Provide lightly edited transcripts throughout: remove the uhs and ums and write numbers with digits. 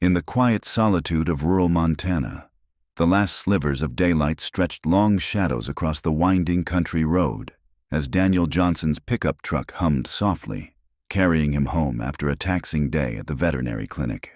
In the quiet solitude of rural Montana, the last slivers of daylight stretched long shadows across the winding country road as Daniel Johnson's pickup truck hummed softly, carrying him home after a taxing day at the veterinary clinic.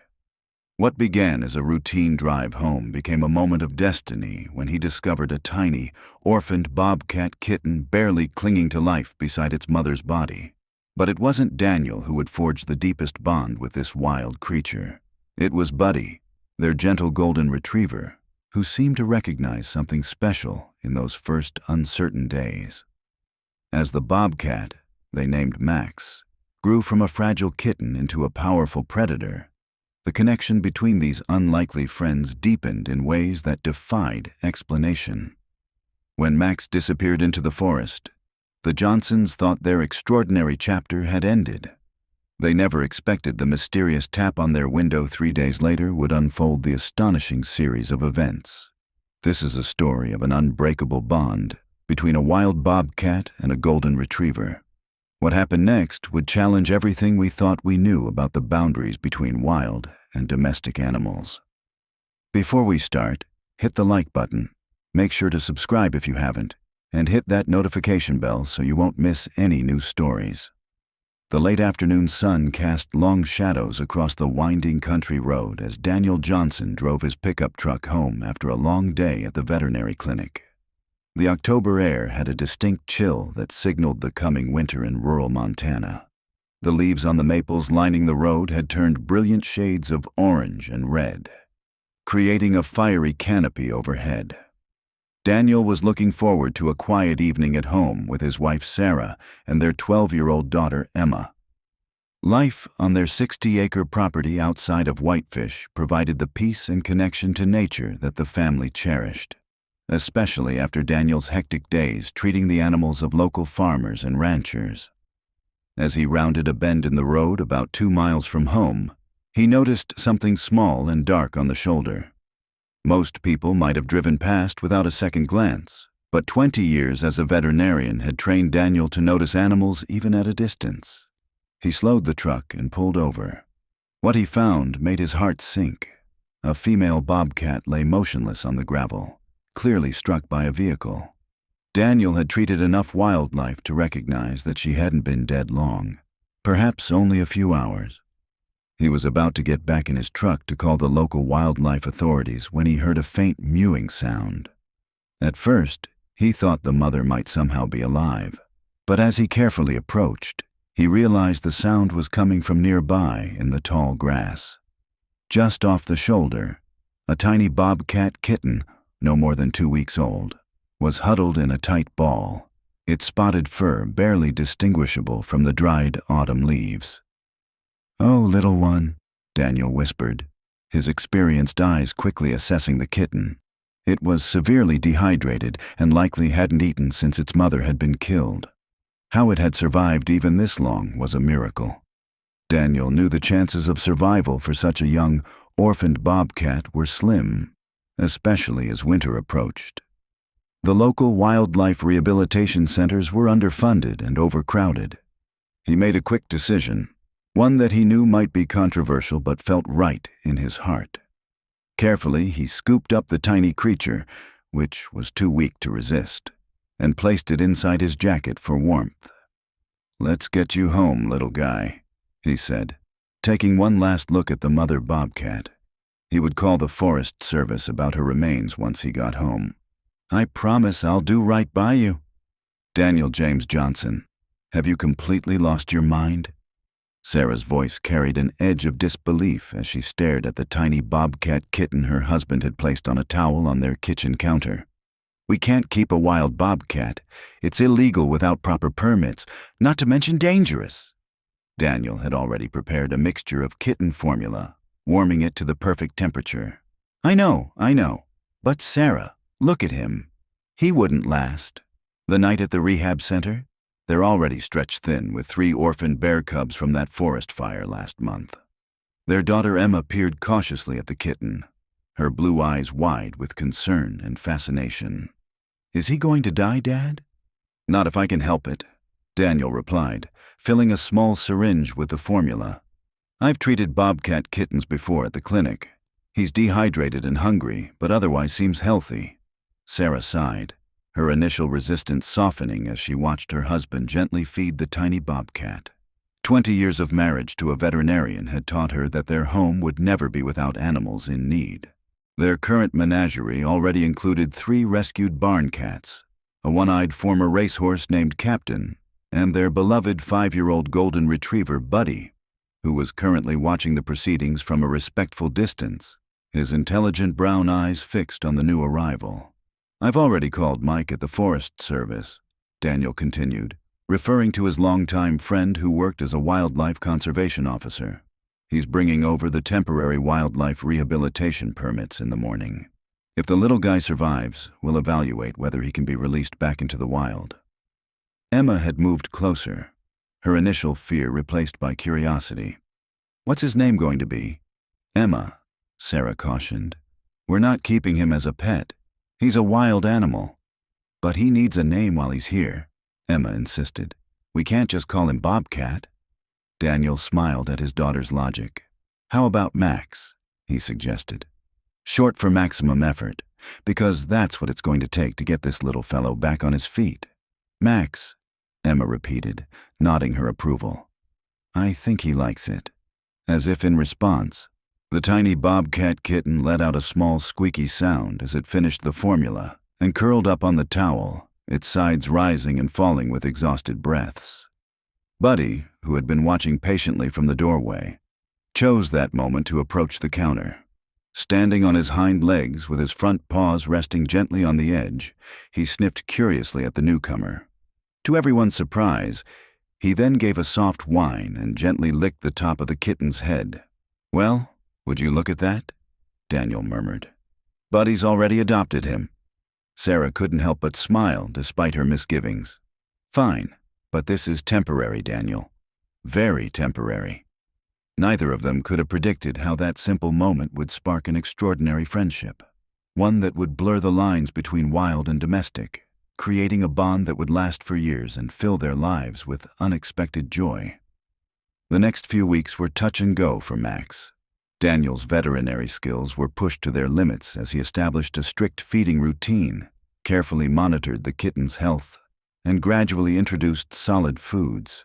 What began as a routine drive home became a moment of destiny when he discovered a tiny, orphaned bobcat kitten barely clinging to life beside its mother's body. But it wasn't Daniel who would forge the deepest bond with this wild creature. It was Buddy, their gentle golden retriever, who seemed to recognize something special in those first uncertain days. As the bobcat, they named Max, grew from a fragile kitten into a powerful predator, the connection between these unlikely friends deepened in ways that defied explanation. When Max disappeared into the forest, the Johnsons thought their extraordinary chapter had ended. They never expected the mysterious tap on their window 3 days later would unfold the astonishing series of events. This is a story of an unbreakable bond between a wild bobcat and a golden retriever. What happened next would challenge everything we thought we knew about the boundaries between wild and domestic animals. Before we start, hit the like button, make sure to subscribe if you haven't, and hit that notification bell so you won't miss any new stories. The late afternoon sun cast long shadows across the winding country road as Daniel Johnson drove his pickup truck home after a long day at the veterinary clinic. The October air had a distinct chill that signaled the coming winter in rural Montana. The leaves on the maples lining the road had turned brilliant shades of orange and red, creating a fiery canopy overhead. Daniel was looking forward to a quiet evening at home with his wife Sarah and their 12-year-old daughter Emma. Life on their 60-acre property outside of Whitefish provided the peace and connection to nature that the family cherished, especially after Daniel's hectic days treating the animals of local farmers and ranchers. As he rounded a bend in the road about 2 miles from home, he noticed something small and dark on the shoulder. Most people might have driven past without a second glance, but 20 years as a veterinarian had trained Daniel to notice animals even at a distance. He slowed the truck and pulled over. What he found made his heart sink. A female bobcat lay motionless on the gravel, clearly struck by a vehicle. Daniel had treated enough wildlife to recognize that she hadn't been dead long, perhaps only a few hours. He was about to get back in his truck to call the local wildlife authorities when he heard a faint mewing sound. At first, he thought the mother might somehow be alive, but as he carefully approached, he realized the sound was coming from nearby in the tall grass. Just off the shoulder, a tiny bobcat kitten, no more than 2 weeks old, was huddled in a tight ball, its spotted fur barely distinguishable from the dried autumn leaves. "Oh, little one," Daniel whispered, his experienced eyes quickly assessing the kitten. It was severely dehydrated and likely hadn't eaten since its mother had been killed. How it had survived even this long was a miracle. Daniel knew the chances of survival for such a young, orphaned bobcat were slim, especially as winter approached. The local wildlife rehabilitation centers were underfunded and overcrowded. He made a quick decision, one that he knew might be controversial but felt right in his heart. Carefully, he scooped up the tiny creature, which was too weak to resist, and placed it inside his jacket for warmth. "Let's get you home, little guy," he said, taking one last look at the mother bobcat. He would call the Forest Service about her remains once he got home. "I promise I'll do right by you." "Daniel James Johnson, have you completely lost your mind?" Sarah's voice carried an edge of disbelief as she stared at the tiny bobcat kitten her husband had placed on a towel on their kitchen counter. "We can't keep a wild bobcat. It's illegal without proper permits, not to mention dangerous." Daniel had already prepared a mixture of kitten formula, warming it to the perfect temperature. I know. But Sarah, look at him. He wouldn't last. The night at the rehab center? They're already stretched thin with 3 orphaned bear cubs from that forest fire last month. Their daughter Emma peered cautiously at the kitten, her blue eyes wide with concern and fascination. "Is he going to die, Dad?" "Not if I can help it," Daniel replied, filling a small syringe with the formula. I've treated Bobcat kittens before at the clinic. He's dehydrated and hungry, but otherwise seems healthy. Sarah sighed, her initial resistance softening as she watched her husband gently feed the tiny Bobcat. 20 years of marriage to a veterinarian had taught her that their home would never be without animals in need. Their current menagerie already included 3 rescued barn cats, a one-eyed former racehorse named Captain, and their beloved 5-year-old golden retriever Buddy, who was currently watching the proceedings from a respectful distance, his intelligent brown eyes fixed on the new arrival. "I've already called Mike at the Forest Service," Daniel continued, referring to his longtime friend who worked as a wildlife conservation officer. "He's bringing over the temporary wildlife rehabilitation permits in the morning. If the little guy survives, we'll evaluate whether he can be released back into the wild." Emma had moved closer, her initial fear replaced by curiosity. "What's his name going to be?" "Emma," Sarah cautioned. "We're not keeping him as a pet. He's a wild animal." "But he needs a name while he's here," Emma insisted. "We can't just call him Bobcat." Daniel smiled at his daughter's logic. "How about Max?" he suggested. "Short for maximum effort, because that's what it's going to take to get this little fellow back on his feet." "Max," Emma repeated, nodding her approval. "I think he likes it." As if in response, the tiny Bobcat kitten let out a small squeaky sound as it finished the formula and curled up on the towel, its sides rising and falling with exhausted breaths. Buddy, who had been watching patiently from the doorway, chose that moment to approach the counter. Standing on his hind legs with his front paws resting gently on the edge, he sniffed curiously at the newcomer. To everyone's surprise, he then gave a soft whine and gently licked the top of the kitten's head. "Well, would you look at that?" Daniel murmured. "Buddy's already adopted him." Sarah couldn't help but smile despite her misgivings. "Fine, but this is temporary, Daniel. Very temporary." Neither of them could have predicted how that simple moment would spark an extraordinary friendship, one that would blur the lines between wild and domestic, creating a bond that would last for years and fill their lives with unexpected joy. The next few weeks were touch and go for Max. Daniel's veterinary skills were pushed to their limits as he established a strict feeding routine, carefully monitored the kitten's health, and gradually introduced solid foods.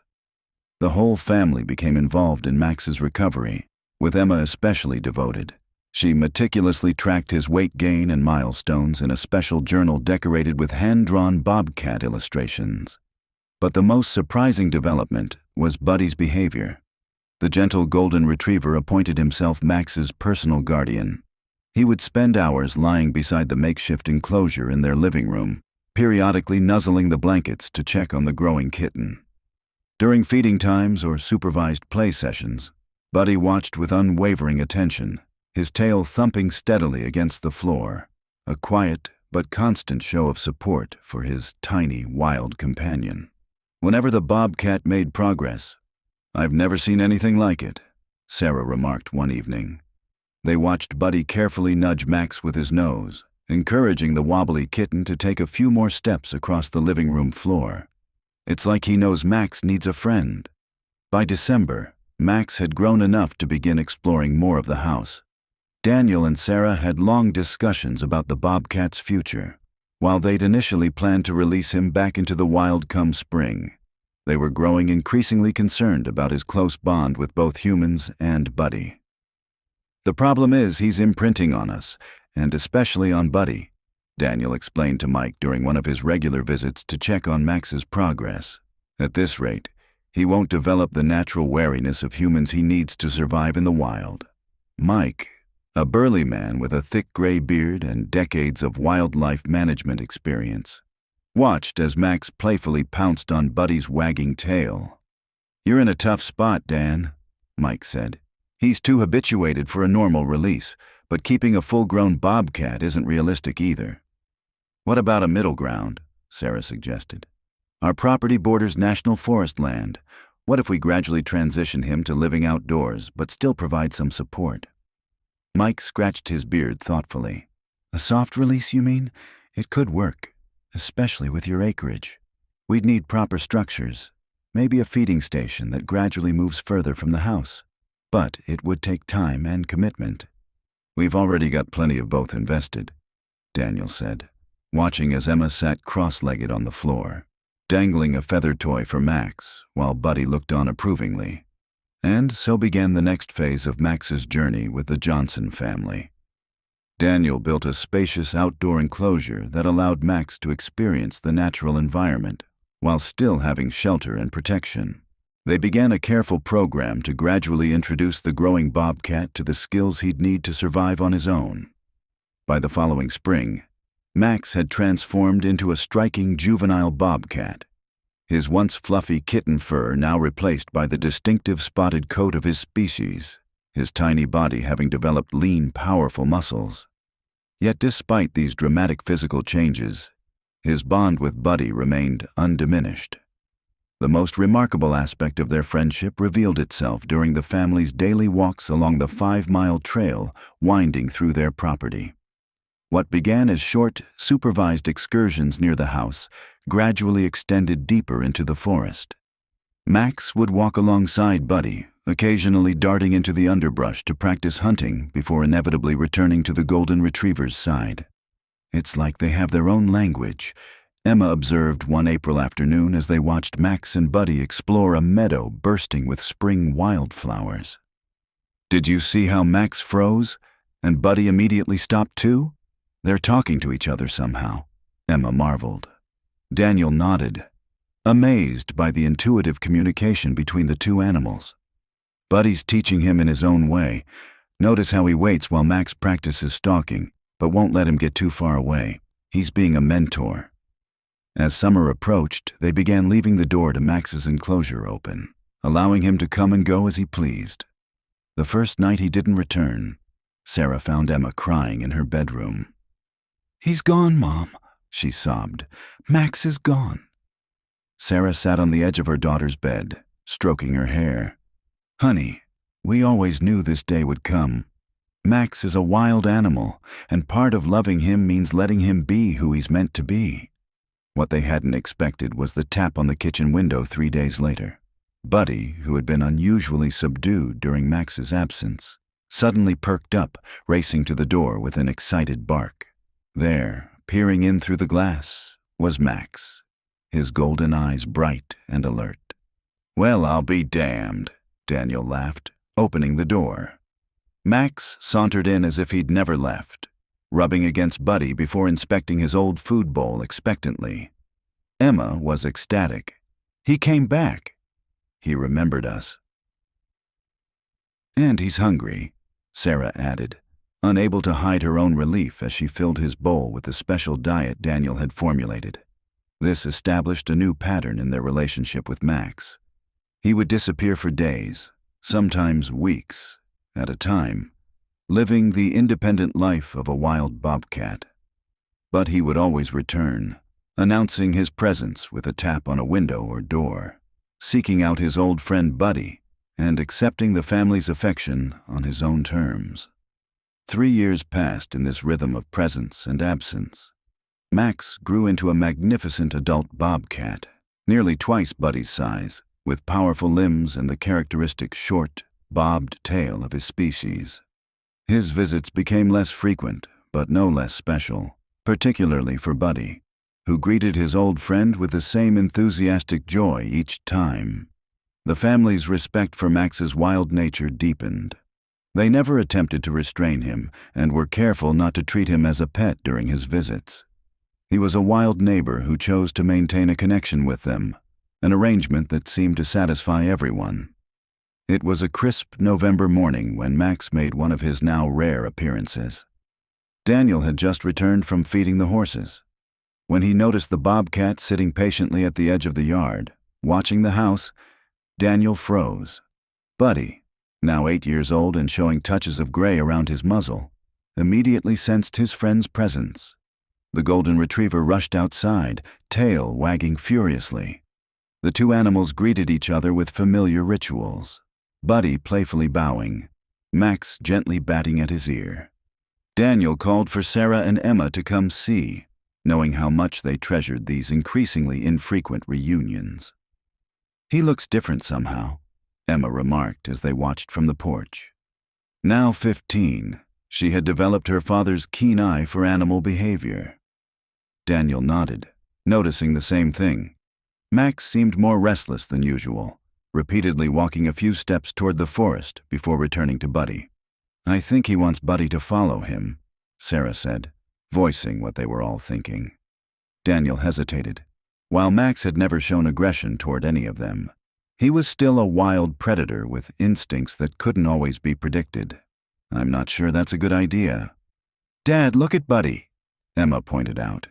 The whole family became involved in Max's recovery, with Emma especially devoted. She meticulously tracked his weight gain and milestones in a special journal decorated with hand-drawn Bobcat illustrations. But the most surprising development was Buddy's behavior. The gentle golden retriever appointed himself Max's personal guardian. He would spend hours lying beside the makeshift enclosure in their living room, periodically nuzzling the blankets to check on the growing kitten. During feeding times or supervised play sessions, Buddy watched with unwavering attention, his tail thumping steadily against the floor, a quiet but constant show of support for his tiny, wild companion. Whenever the Bobcat made progress, "I've never seen anything like it," Sarah remarked one evening. They watched Buddy carefully nudge Max with his nose, encouraging the wobbly kitten to take a few more steps across the living room floor. "It's like he knows Max needs a friend." By December, Max had grown enough to begin exploring more of the house. Daniel and Sarah had long discussions about the Bobcat's future. While they'd initially planned to release him back into the wild come spring, they were growing increasingly concerned about his close bond with both humans and Buddy. "The problem is he's imprinting on us, and especially on Buddy," Daniel explained to Mike during one of his regular visits to check on Max's progress. "At this rate, he won't develop the natural wariness of humans he needs to survive in the wild." Mike, a burly man with a thick gray beard and decades of wildlife management experience, watched as Max playfully pounced on Buddy's wagging tail. "You're in a tough spot, Dan," Mike said. "He's too habituated for a normal release, but keeping a full-grown Bobcat isn't realistic either." "What about a middle ground?" Sarah suggested. "Our property borders national forest land. What if we gradually transition him to living outdoors, but still provide some support?" Mike scratched his beard thoughtfully. "A soft release, you mean? It could work, especially with your acreage. We'd need proper structures, maybe a feeding station that gradually moves further from the house." but it would take time and commitment. "We've already got plenty of both invested," Daniel said, watching as Emma sat cross-legged on the floor, dangling a feather toy for Max, while Buddy looked on approvingly. And so began the next phase of Max's journey with the Johnson family. Daniel built a spacious outdoor enclosure that allowed Max to experience the natural environment while still having shelter and protection. They began a careful program to gradually introduce the growing Bobcat to the skills he'd need to survive on his own. By the following spring, Max had transformed into a striking juvenile Bobcat, his once fluffy kitten fur now replaced by the distinctive spotted coat of his species, his tiny body having developed lean, powerful muscles. Yet despite these dramatic physical changes, his bond with Buddy remained undiminished. The most remarkable aspect of their friendship revealed itself during the family's daily walks along the 5-mile trail winding through their property. What began as short, supervised excursions near the house gradually extended deeper into the forest. Max would walk alongside Buddy, occasionally darting into the underbrush to practice hunting before inevitably returning to the golden retriever's side. "It's like they have their own language," Emma observed one April afternoon as they watched Max and Buddy explore a meadow bursting with spring wildflowers. "Did you see how Max froze, and Buddy immediately stopped too? They're talking to each other somehow," Emma marveled. Daniel nodded, amazed by the intuitive communication between the two animals. "Buddy's teaching him in his own way. Notice how he waits while Max practices stalking, but won't let him get too far away. He's being a mentor." As summer approached, they began leaving the door to Max's enclosure open, allowing him to come and go as he pleased. The first night he didn't return, Sarah found Emma crying in her bedroom. "He's gone, Mom," she sobbed. "Max is gone." Sarah sat on the edge of her daughter's bed, stroking her hair. "Honey, we always knew this day would come. Max is a wild animal, and part of loving him means letting him be who he's meant to be." What they hadn't expected was the tap on the kitchen window 3 days later. Buddy, who had been unusually subdued during Max's absence, suddenly perked up, racing to the door with an excited bark. There, peering in through the glass, was Max, his golden eyes bright and alert. "Well, I'll be damned," Daniel laughed, opening the door. Max sauntered in as if he'd never left, rubbing against Buddy before inspecting his old food bowl expectantly. Emma was ecstatic. "He came back. He remembered us." "And he's hungry," Sarah added, unable to hide her own relief as she filled his bowl with the special diet Daniel had formulated. This established a new pattern in their relationship with Max. He would disappear for days, sometimes weeks, at a time, living the independent life of a wild bobcat. But he would always return, announcing his presence with a tap on a window or door, seeking out his old friend Buddy, and accepting the family's affection on his own terms. 3 years passed in this rhythm of presence and absence. Max grew into a magnificent adult bobcat, nearly twice Buddy's size, with powerful limbs and the characteristic short, bobbed tail of his species. His visits became less frequent, but no less special, particularly for Buddy, who greeted his old friend with the same enthusiastic joy each time. The family's respect for Max's wild nature deepened. They never attempted to restrain him and were careful not to treat him as a pet during his visits. He was a wild neighbor who chose to maintain a connection with them, an arrangement that seemed to satisfy everyone. It was a crisp November morning when Max made one of his now rare appearances. Daniel had just returned from feeding the horses. When he noticed the bobcat sitting patiently at the edge of the yard, watching the house, Daniel froze. Buddy, now 8 years old and showing touches of gray around his muzzle, immediately sensed his friend's presence. The golden retriever rushed outside, tail wagging furiously. The two animals greeted each other with familiar rituals. Buddy playfully bowing, Max gently batting at his ear. Daniel called for Sarah and Emma to come see, knowing how much they treasured these increasingly infrequent reunions. "He looks different somehow," Emma remarked as they watched from the porch. Now 15, she had developed her father's keen eye for animal behavior. Daniel nodded, noticing the same thing. Max seemed more restless than usual, repeatedly walking a few steps toward the forest before returning to Buddy. I think he wants Buddy to follow him, Sarah said, voicing what they were all thinking. Daniel hesitated. While Max had never shown aggression toward any of them, he was still a wild predator with instincts that couldn't always be predicted. I'm not sure that's a good idea. Dad, look at Buddy, Emma pointed out.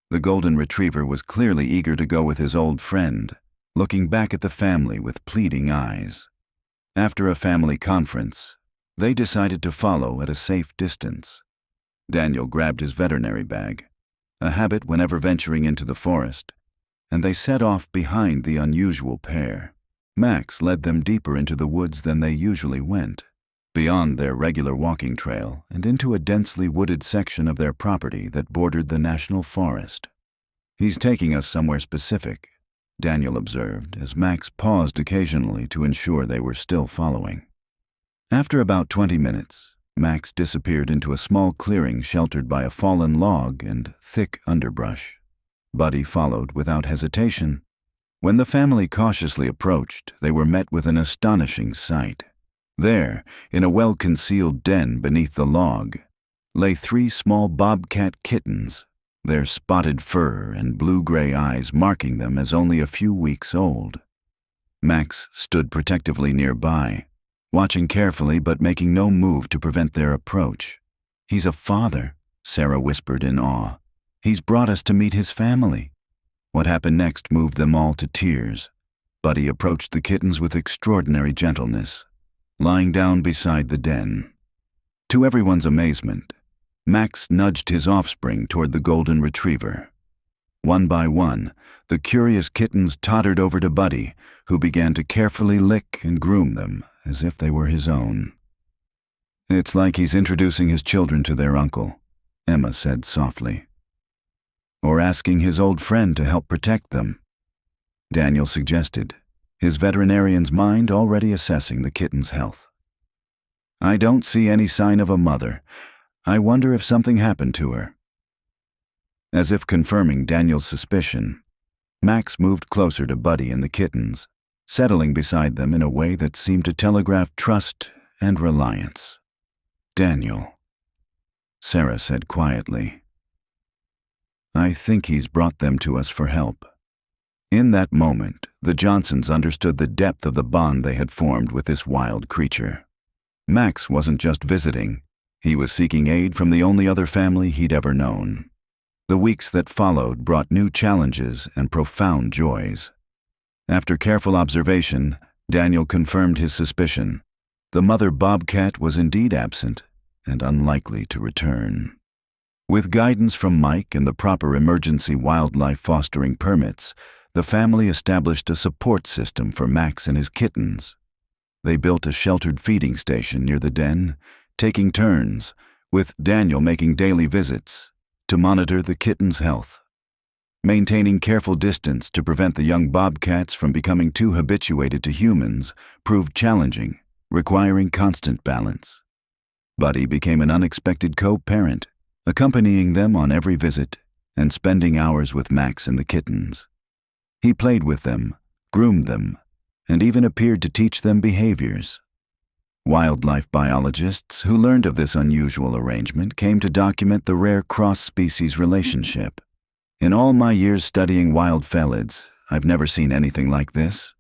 The golden retriever was clearly eager to go with his old friend, looking back at the family with pleading eyes. After a family conference, they decided to follow at a safe distance. Daniel grabbed his veterinary bag, a habit whenever venturing into the forest, and they set off behind the unusual pair. Max led them deeper into the woods than they usually went, beyond their regular walking trail and into a densely wooded section of their property that bordered the national forest. He's taking us somewhere specific, Daniel observed as Max paused occasionally to ensure they were still following. After about 20 minutes, Max disappeared into a small clearing sheltered by a fallen log and thick underbrush. Buddy followed without hesitation. When the family cautiously approached, they were met with an astonishing sight. There, in a well-concealed den beneath the log, lay 3 small bobcat kittens, their spotted fur and blue-gray eyes marking them as only a few weeks old. Max stood protectively nearby, watching carefully but making no move to prevent their approach. He's a father, Sarah whispered in awe. He's brought us to meet his family. What happened next moved them all to tears. Buddy approached the kittens with extraordinary gentleness, lying down beside the den. To everyone's amazement, Max nudged his offspring toward the golden retriever. One by one, the curious kittens tottered over to Buddy, who began to carefully lick and groom them as if they were his own. It's like he's introducing his children to their uncle, Emma said softly. Or asking his old friend to help protect them, Daniel suggested, his veterinarian's mind already assessing the kitten's health. I don't see any sign of a mother. I wonder if something happened to her. As if confirming Daniel's suspicion, Max moved closer to Buddy and the kittens, settling beside them in a way that seemed to telegraph trust and reliance. Daniel, Sarah said quietly. I think he's brought them to us for help. In that moment, the Johnsons understood the depth of the bond they had formed with this wild creature. Max wasn't just visiting. He was seeking aid from the only other family he'd ever known. The weeks that followed brought new challenges and profound joys. After careful observation, Daniel confirmed his suspicion. The mother bobcat was indeed absent and unlikely to return. With guidance from Mike and the proper emergency wildlife fostering permits, the family established a support system for Max and his kittens. They built a sheltered feeding station near the den, taking turns, with Daniel making daily visits, to monitor the kittens' health. Maintaining careful distance to prevent the young bobcats from becoming too habituated to humans proved challenging, requiring constant balance. Buddy became an unexpected co-parent, accompanying them on every visit and spending hours with Max and the kittens. He played with them, groomed them, and even appeared to teach them behaviors. Wildlife biologists who learned of this unusual arrangement came to document the rare cross-species relationship. In all my years studying wild felids, I've never seen anything like this,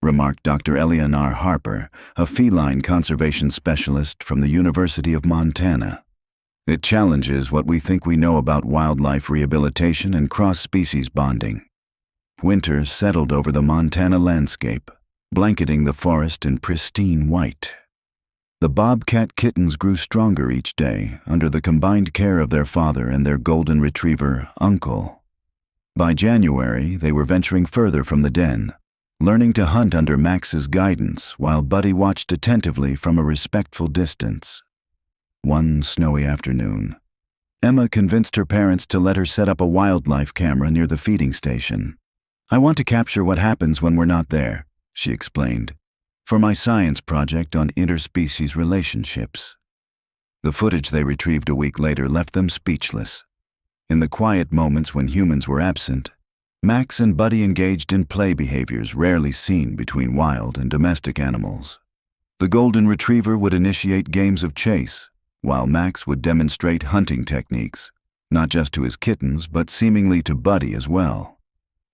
remarked Dr. Eleanor Harper, a feline conservation specialist from the University of Montana. It challenges what we think we know about wildlife rehabilitation and cross-species bonding. Winter settled over the Montana landscape, blanketing the forest in pristine white. The bobcat kittens grew stronger each day under the combined care of their father and their golden retriever, Uncle. By January, they were venturing further from the den, learning to hunt under Max's guidance while Buddy watched attentively from a respectful distance. One snowy afternoon, Emma convinced her parents to let her set up a wildlife camera near the feeding station. I want to capture what happens when we're not there, she explained. for my science project on interspecies relationships. The footage they retrieved a week later left them speechless. In the quiet moments when humans were absent, Max and Buddy engaged in play behaviors rarely seen between wild and domestic animals. The golden retriever would initiate games of chase, while Max would demonstrate hunting techniques, not just to his kittens but seemingly to Buddy as well.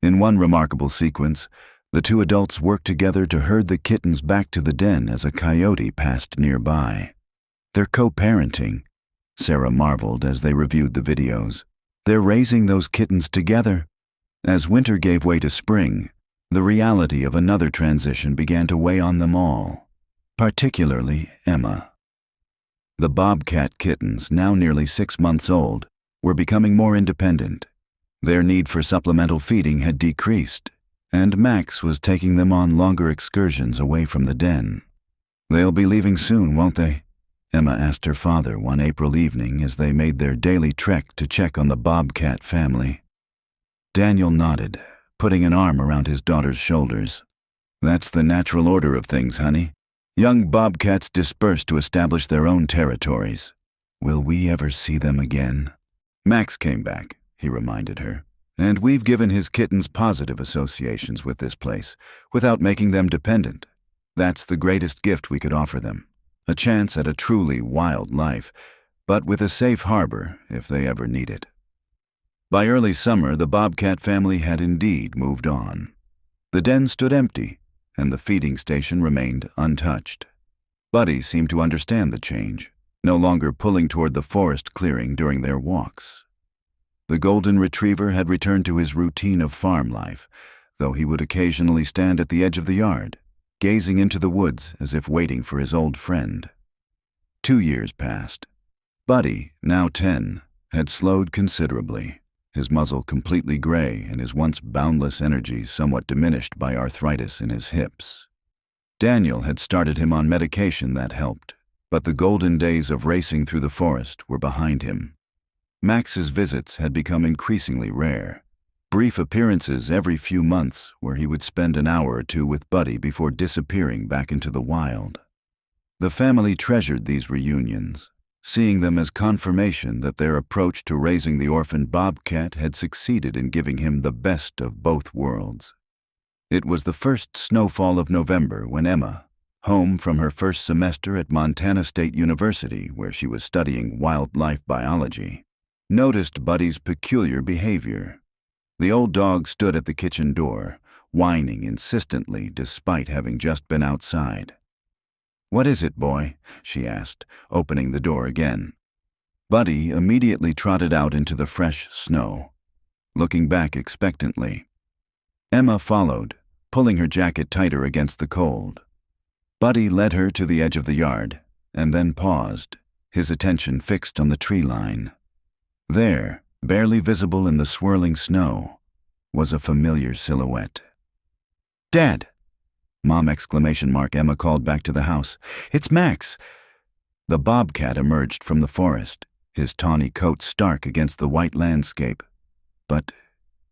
In one remarkable sequence, the two adults worked together to herd the kittens back to the den as a coyote passed nearby. They're co-parenting, Sarah marveled as they reviewed the videos. They're raising those kittens together. As winter gave way to spring, the reality of another transition began to weigh on them all, particularly Emma. The Bobcat kittens, now nearly 6 months old, were becoming more independent. Their need for supplemental feeding had decreased, and Max was taking them on longer excursions away from the den. "They'll be leaving soon, won't they?" Emma asked her father one April evening as they made their daily trek to check on the Bobcat family. Daniel nodded, putting an arm around his daughter's shoulders. "That's the natural order of things, honey. Young bobcats disperse to establish their own territories. Will we ever see them again?" "Max came back," he reminded her, "and we've given his kittens positive associations with this place, without making them dependent. That's the greatest gift we could offer them. A chance at a truly wild life, but with a safe harbor if they ever need it." By early summer, the Bobcat family had indeed moved on. The den stood empty, and the feeding station remained untouched. Buddy seemed to understand the change, no longer pulling toward the forest clearing during their walks. The golden retriever had returned to his routine of farm life, though he would occasionally stand at the edge of the yard, gazing into the woods as if waiting for his old friend. 2 years passed. Buddy, now 10, had slowed considerably, his muzzle completely gray and his once boundless energy somewhat diminished by arthritis in his hips. Daniel had started him on medication that helped, but the golden days of racing through the forest were behind him. Max's visits had become increasingly rare. Brief appearances every few months where he would spend an hour or two with Buddy before disappearing back into the wild. The family treasured these reunions, seeing them as confirmation that their approach to raising the orphaned Bobcat had succeeded in giving him the best of both worlds. It was the first snowfall of November when Emma, home from her first semester at Montana State University where she was studying wildlife biology, noticed Buddy's peculiar behavior. The old dog stood at the kitchen door, whining insistently despite having just been outside. "What is it, boy?" she asked, opening the door again. Buddy immediately trotted out into the fresh snow, looking back expectantly. Emma followed, pulling her jacket tighter against the cold. Buddy led her to the edge of the yard, and then paused, his attention fixed on the tree line. There, barely visible in the swirling snow, was a familiar silhouette. "Dad!" Mom! Emma called back to the house. "It's Max!" The Bobcat emerged from the forest, his tawny coat stark against the white landscape. But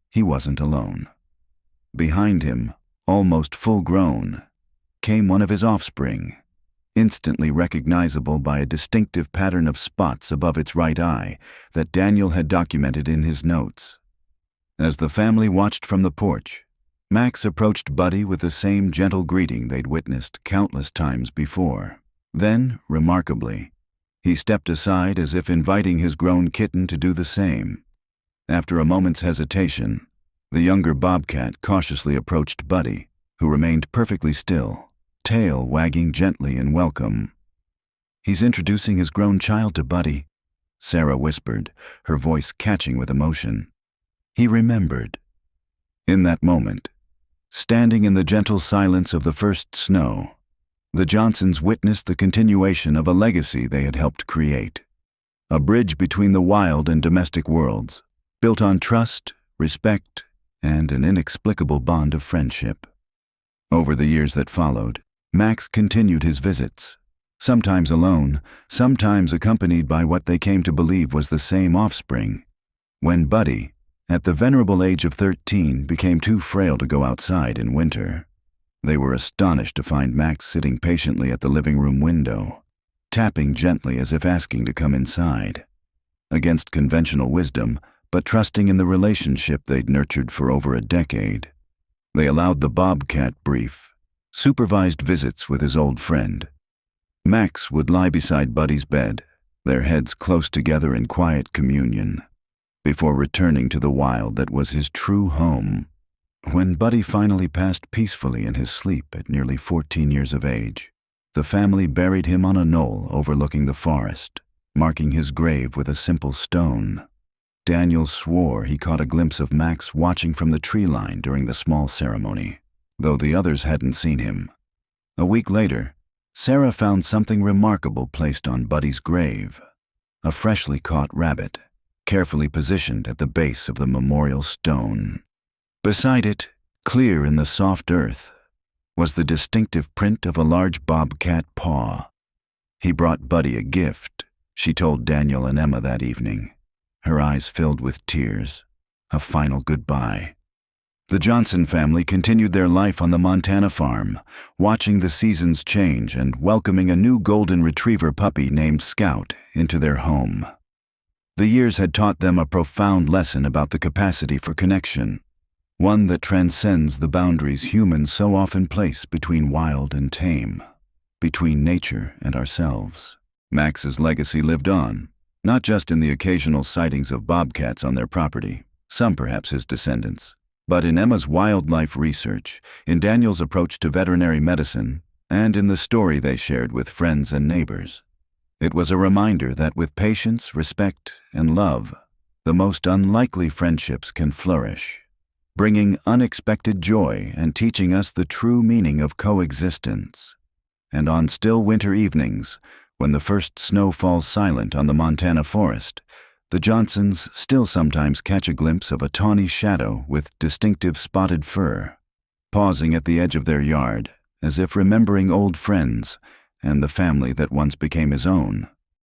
he wasn't alone. Behind him, almost full-grown, came one of his offspring, instantly recognizable by a distinctive pattern of spots above its right eye that Daniel had documented in his notes. As the family watched from the porch, Max approached Buddy with the same gentle greeting they'd witnessed countless times before. Then, remarkably, he stepped aside as if inviting his grown kitten to do the same. After a moment's hesitation, the younger Bobcat cautiously approached Buddy, who remained perfectly still, tail wagging gently in welcome. "He's introducing his grown child to Buddy," Sarah whispered, her voice catching with emotion. He remembered. In that moment, standing in the gentle silence of the first snow, the Johnsons witnessed the continuation of a legacy they had helped create. A bridge between the wild and domestic worlds, built on trust, respect, and an inexplicable bond of friendship. Over the years that followed, Max continued his visits, sometimes alone, sometimes accompanied by what they came to believe was the same offspring. When Buddy, at the venerable age of 13, became too frail to go outside in winter, They were astonished to find Max sitting patiently at the living room window, tapping gently as if asking to come inside. Against conventional wisdom, but trusting in the relationship they'd nurtured for over a decade, they allowed the Bobcat brief, supervised visits with his old friend. Max would lie beside Buddy's bed, their heads close together in quiet communion, before returning to the wild that was his true home. When Buddy finally passed peacefully in his sleep at nearly 14 years of age, the family buried him on a knoll overlooking the forest, marking his grave with a simple stone. Daniel swore he caught a glimpse of Max watching from the tree line during the small ceremony, though the others hadn't seen him. A week later, Sarah found something remarkable placed on Buddy's grave: a freshly caught rabbit, carefully positioned at the base of the memorial stone. Beside it, clear in the soft earth, was the distinctive print of a large bobcat paw. He brought Buddy a gift, she told Daniel and Emma that evening, her eyes filled with tears, a final goodbye. The Johnson family continued their life on the Montana farm, watching the seasons change and welcoming a new golden retriever puppy named Scout into their home. The years had taught them a profound lesson about the capacity for connection, one that transcends the boundaries humans so often place between wild and tame, between nature and ourselves. Max's legacy lived on, not just in the occasional sightings of bobcats on their property, some perhaps his descendants, but in Emma's wildlife research, in Daniel's approach to veterinary medicine, and in the story they shared with friends and neighbors. It was a reminder that with patience, respect, and love, the most unlikely friendships can flourish, bringing unexpected joy and teaching us the true meaning of coexistence. And on still winter evenings, when the first snow falls silent on the Montana forest, the Johnsons still sometimes catch a glimpse of a tawny shadow with distinctive spotted fur, pausing at the edge of their yard, as if remembering old friends and the family that once became his own.